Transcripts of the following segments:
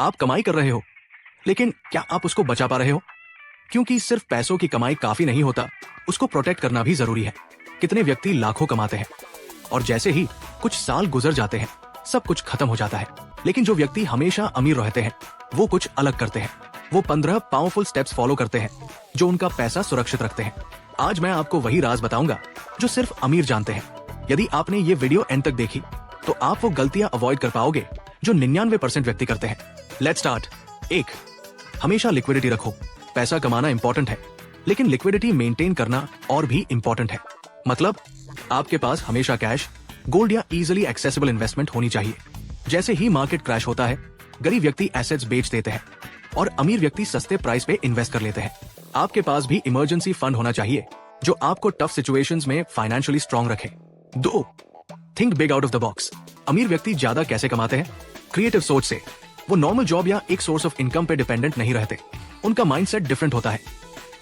आप कमाई कर रहे हो, लेकिन क्या आप उसको बचा पा रहे हो? क्योंकि सिर्फ पैसों की कमाई काफी नहीं होता, उसको प्रोटेक्ट करना भी जरूरी है। कितने व्यक्ति लाखों कमाते हैं और जैसे ही कुछ साल गुजर जाते हैं सब कुछ खत्म हो जाता है। लेकिन जो व्यक्ति हमेशा अमीर रहते हैं वो कुछ अलग करते हैं। वो 15 पावरफुल स्टेप्स फॉलो करते हैं जो उनका पैसा सुरक्षित रखते हैं। आज मैं आपको वही राज बताऊंगा जो सिर्फ अमीर जानते हैं। यदि आपने ये वीडियो एंड तक देखी तो आप वो गलतियां अवॉइड कर पाओगे जो 99% व्यक्ति करते हैं। Let's start. 1, हमेशा लिक्विडिटी रखो। पैसा कमाना इंपॉर्टेंट है, लेकिन लिक्विडिटी मेंटेन करना और भी इंपॉर्टेंट है। मतलब आपके पास हमेशा कैश, गोल्ड या इजीली एक्सेसिबल इन्वेस्टमेंट होनी चाहिए। जैसे ही मार्केट क्रैश होता है, गरीब व्यक्ति एसेट्स बेच देते हैं और अमीर व्यक्ति सस्ते प्राइस पे इन्वेस्ट कर लेते हैं। आपके पास भी इमरजेंसी फंड होना चाहिए जो आपको टफ सिचुएशंस में फाइनेंशियली स्ट्रांग रखे। 2, think big out of the box. अमीर व्यक्ति ज्यादा कैसे कमाते हैं? क्रिएटिव सोच से। वो नॉर्मल जॉब या एक सोर्स ऑफ इनकम पे डिपेंडेंट नहीं रहते। उनका माइंडसेट डिफरेंट होता है।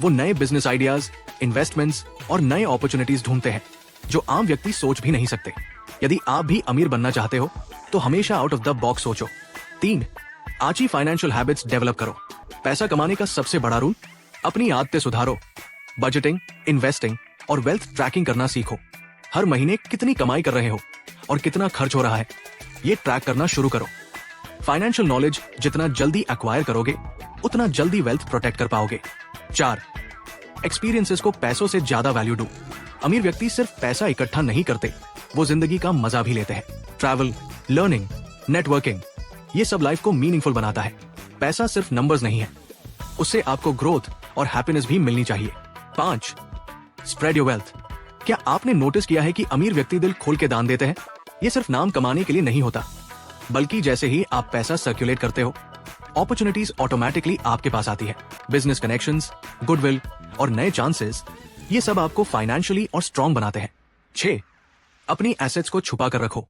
वो नए बिजनेस आइडियाज, इन्वेस्टमेंट्स और नए अपॉर्चुनिटीज ढूंढते हैं जो आम व्यक्ति सोच भी नहीं सकते। यदि आप भी अमीर बनना चाहते हो तो हमेशा आउट ऑफ द बॉक्स सोचो। 3, अच्छी फाइनेंशियल हैबिट्स डेवलप करो। पैसा कमाने का सबसे बड़ा रूल, अपनी आदतें सुधारो। बजटिंग, इन्वेस्टिंग और वेल्थ ट्रैकिंग करना सीखो। हर महीने कितनी कमाई कर रहे हो और कितना खर्च हो रहा है ये ट्रैक करना शुरू करो। फाइनेंशियल नॉलेज जितना जल्दी एक्वायर करोगे उतना जल्दी वेल्थ प्रोटेक्ट कर पाओगे। 4, एक्सपीरियंसेस को पैसों से ज्यादा वैल्यू दो। अमीर व्यक्ति सिर्फ पैसा इकट्ठा नहीं करते, वो जिंदगी का मजा भी लेते हैं। ट्रैवल, लर्निंग, नेटवर्किंग, ये सब लाइफ को मीनिंगफुल बनाता है। पैसा सिर्फ नंबर्स नहीं है, उससे आपको ग्रोथ और हैप्पीनेस भी मिलनी चाहिए। 5, स्प्रेड योर वेल्थ। क्या आपने नोटिस किया है कि अमीर व्यक्ति दिल खोल के दान देते हैं? ये सिर्फ नाम कमाने के लिए नहीं होता, बल्कि जैसे ही आप पैसा सर्कुलेट करते हो अपॉर्चुनिटीज ऑटोमेटिकली आपके पास आती है। बिजनेस कनेक्शंस, गुडविल और नए चांसेस, ये सब आपको फाइनेंशियली और स्ट्रांग बनाते हैं। 6, अपनी एसेट्स को छुपा कर रखो।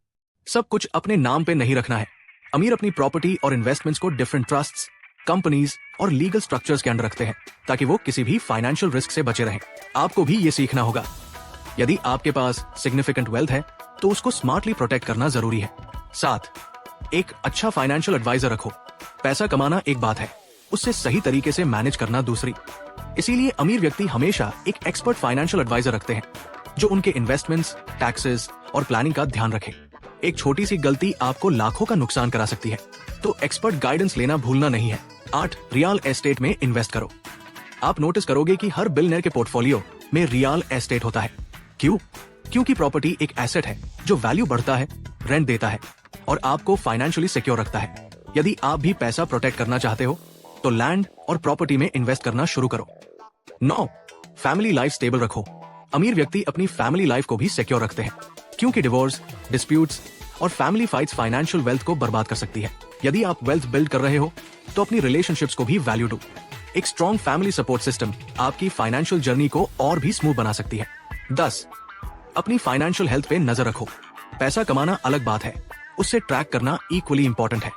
सब कुछ अपने नाम पे नहीं रखना है। अमीर अपनी प्रॉपर्टी और इन्वेस्टमेंट्स को डिफरेंट ट्रस्ट्स, कंपनीज और लीगल स्ट्रक्चर्स के अंडर रखते हैं ताकि वो किसी भी फाइनेंशियल रिस्क से बचे रहें। आपको भी ये सीखना होगा। यदि आपके पास सिग्निफिकेंट वेल्थ है तो उसको स्मार्टली प्रोटेक्ट करना जरूरी है। 7, एक अच्छा फाइनेंशियल एडवाइजर रखो। पैसा कमाना एक बात है, उससे सही तरीके से मैनेज करना दूसरी। इसीलिए अमीर व्यक्ति हमेशा एक एक्सपर्ट फाइनेंशियल एडवाइजर रखते हैं जो उनके इन्वेस्टमेंट्स, टैक्सेस और प्लानिंग का ध्यान रखे। एक छोटी सी गलती आपको लाखों का नुकसान करा सकती है, तो एक्सपर्ट गाइडेंस लेना भूलना नहीं है। 8, रियल एस्टेट में इन्वेस्ट करो। आप नोटिस करोगे कि हर बिलियनेयर के पोर्टफोलियो में रियल एस्टेट होता है। क्यों? क्योंकि प्रॉपर्टी एक एसेट है जो वैल्यू बढ़ता है, रेंट देता है और आपको फाइनेंशियली सिक्योर रखता है। यदि आप भी पैसा प्रोटेक्ट करना चाहते हो तो लैंड और प्रॉपर्टी में इन्वेस्ट करना शुरू करो। 9, फैमिली लाइफ स्टेबल रखो। अमीर व्यक्ति अपनी फैमिली लाइफ को भी सिक्योर रखते हैं, क्योंकि डिवोर्स, डिस्प्यूट्स और फैमिली फाइट्स फाइनेंशियल वेल्थ को बर्बाद कर सकती है। यदि आप वेल्थ बिल्ड कर रहे हो तो अपनी रिलेशनशिप्स को भी वैल्यू दो। एक स्ट्रॉन्ग फैमिली सपोर्ट सिस्टम आपकी फाइनेंशियल जर्नी को और भी स्मूथ बना सकती है। 10, अपनी फाइनेंशियल हेल्थ पे नजर रखो। पैसा कमाना अलग बात है, उससे ट्रैक करना इक्वली इंपॉर्टेंट है।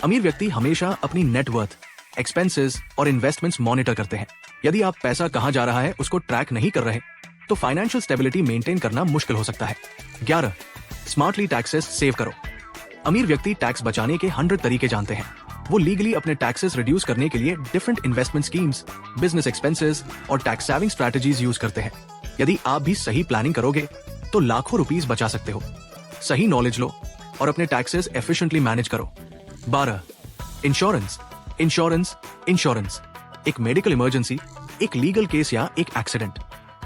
अमीर व्यक्ति हमेशा अपनी नेटवर्थ, एक्सपेंसेस और इन्वेस्टमेंट्स मॉनिटर करते हैं। यदि आप पैसा कहां जा रहा है उसको ट्रैक नहीं कर रहे तो फाइनेंशियल स्टेबिलिटी मेंटेन करना मुश्किल हो सकता है। 11, स्मार्टली टैक्सेस सेव करो। अमीर व्यक्ति टैक्स बचाने के 100 तरीके जानते हैं। वो लीगली अपने टैक्सेस रिड्यूस करने के लिए different investment schemes, business expenses और टैक्स सेविंग स्ट्रेटजीज यूज करते हैं। यदि आप भी सही प्लानिंग करोगे तो लाखों रुपीस बचा सकते हो। सही नॉलेज लो और अपने टैक्सेस एफिशिएंटली मैनेज करो। 12, इंश्योरेंस, इंश्योरेंस, इंश्योरेंस। एक मेडिकल इमरजेंसी, एक लीगल केस या एक एक्सीडेंट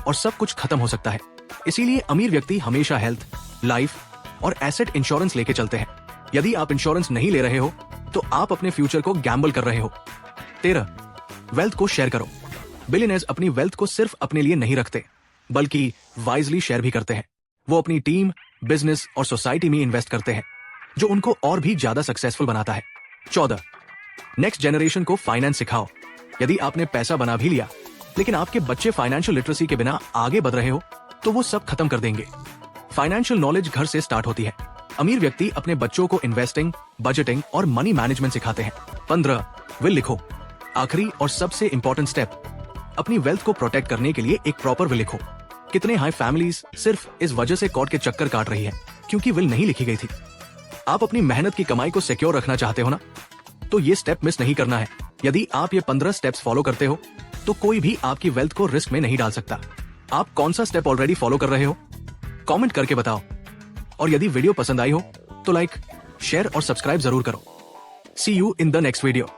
और सब कुछ खत्म हो सकता है। इसीलिए अमीर व्यक्ति हमेशा हेल्थ, लाइफ और एसेट इंश्योरेंस लेके चलते हैं। यदि आप इंश्योरेंस नहीं ले रहे हो तो आप अपने फ्यूचर को गैम्बल कर रहे हो। 13, वेल्थ को शेयर करो। बिलियनेयर्स अपनी वेल्थ को सिर्फ अपने लिए नहीं रखते बल्कि वाइजली शेयर भी करते हैं। वो अपनी टीम, बिजनेस और सोसाइटी में इन्वेस्ट करते हैं जो उनको और भी ज्यादा सक्सेसफुल बनाता है। 14, नेक्स्ट जनरेशन को फाइनेंस सिखाओ। यदि आपने पैसा बना भी लिया लेकिन आपके बच्चे फाइनेंशियल लिटरेसी के बिना आगे बढ़ रहे हो तो वो सब खत्म कर देंगे। फाइनेंशियल नॉलेज घर से स्टार्ट होती है। अमीर व्यक्ति अपने बच्चों को इन्वेस्टिंग, बजटिंग और मनी मैनेजमेंट सिखाते हैं। 15, विल लिखो। आखिरी और सबसे इंपॉर्टेंट स्टेप, अपनी वेल्थ को प्रोटेक्ट करने के लिए एक प्रॉपर विल लिखो। कितने हाई फैमिलीज सिर्फ इस वजह से कोर्ट के चक्कर काट रही है क्योंकि विल नहीं लिखी गई थी। आप अपनी मेहनत की कमाई को सिक्योर रखना चाहते हो ना? तो ये स्टेप मिस नहीं करना है। यदि आप ये 15 स्टेप्स फॉलो करते हो तो कोई भी आपकी वेल्थ को रिस्क में नहीं डाल सकता। आप कौन सा स्टेप ऑलरेडी फॉलो कर रहे हो, कमेंट करके बताओ। और यदि वीडियो पसंद आई हो तो लाइक, शेयर और सब्सक्राइब जरूर करो। See you in the next video.